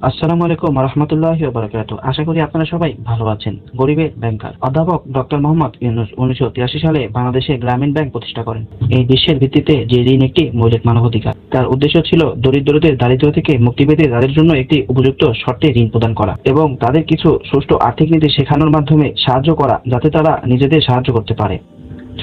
আসসালামু আলাইকুম রহমতুল্লাহি ওয়া বারাকাতুহু। আশা করি আপনারা সবাই ভালো আছেন। গরিবের ব্যাংকার অধ্যাপক ডক্টর মোহাম্মদ ইউনূস 1983 সালে বাংলাদেশে গ্রামীণ ব্যাংক প্রতিষ্ঠা করেন। এই বিশ্বের ভিত্তিতে যে ঋণ একটি মৌলিক মানবাধিকার, তার উদ্দেশ্য ছিল দরিদ্রদের দারিদ্র্য থেকে মুক্তি পেতে তাদের জন্য একটি উপযুক্ত শর্তে ঋণ প্রদান করা এবং তাদের কিছু সুষ্ঠু আর্থিক নীতি শেখানোর মাধ্যমে সাহায্য করা, যাতে তারা নিজেদের সাহায্য করতে পারে।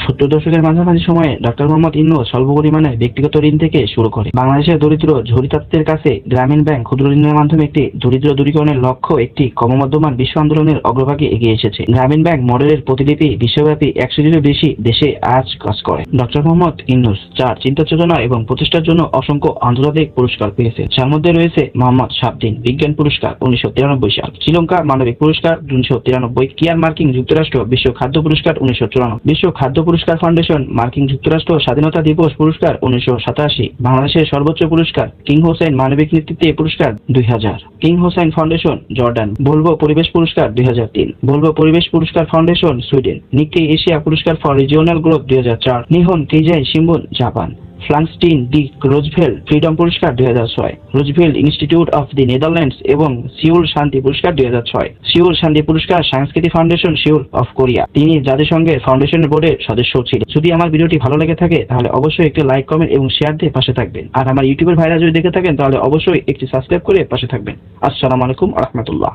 70 দশকের মাঝামাঝি সময়ে ডক্টর মোহাম্মদ ইউনূস স্বল্প পরিমাণে ব্যক্তিগত ঋণ থেকে শুরু করে বাংলাদেশের দরিদ্র ঝুরিতাত্ত্বের কাছে গ্রামীণ ব্যাংক ক্ষুদ্র ঋণের মাধ্যমে একটি দরিদ্র দূরীকরণের লক্ষ্য একটি ক্রমবর্ধমান বিশ্ব আন্দোলনের অগ্রভাগে এগিয়ে এসেছে। গ্রামীণ ব্যাংক মডেলের প্রতিলিপি বিশ্বব্যাপী 100-টিরও বেশি দেশে আজ কাজ করে। ডক্টর মোহাম্মদ ইউনূস চার চিন্তা চেতনা এবং প্রতিষ্ঠার জন্য অসংখ্য আন্তর্জাতিক পুরস্কার পেয়েছে। যার মধ্যে রয়েছে মোহাম্মদ শাহাবুদ্দিন বিজ্ঞান পুরস্কার 1993 সাল, শ্রীলঙ্কা মানবিক পুরস্কার 1993, কিয়ার মার্কিন যুক্তরাষ্ট্র বিশ্ব খাদ্য পুরস্কার 1994, বিশ্ব খাদ্য পুরস্কার ফাউন্ডেশন মার্কিন যুক্তরাষ্ট্র স্বাধীনতা দিবস পুরস্কার 1987, বাংলাদেশের সর্বোচ্চ পুরস্কার কিং হোসেন মানবিক নেতৃত্বে পুরস্কার 2000, King Hussein foundation Jordan, Volvo পরিবেশ পুরস্কার 2003, ভলভো পরিবেশ পুরস্কার ফাউন্ডেশন সুইডেন, নিক্কেই এশিয়া পুরস্কার for regional growth 2004, Nihon Keizai Shimbun Japan, Franklin D Roosevelt freedom পুরস্কার 2006, Roosevelt institute of the Netherlands এবং সিউল শান্তি পুরস্কার 2006, সিউল শান্তি পুরস্কার সংস্কৃতি ফাউন্ডেশন সিউল অফ কোরিয়া। তিনি জাতিসংঘের ফাউন্ডেশনের বোর্ডের সদস্য ছিলেন। যদি আমার ভিডিওটি ভালো লেগে থাকে তাহলে অবশ্যই একটি লাইক, কমেন্ট এবং শেয়ার দিয়ে পাশে থাকবেন। আর আমার ইউটিউবের ভাইরা যদি দেখে থাকেন তাহলে অবশ্যই একটি সাবস্ক্রাইব করে পাশে থাকবেন। আসসালামু আলাইকুম রহমতুল্লাহ।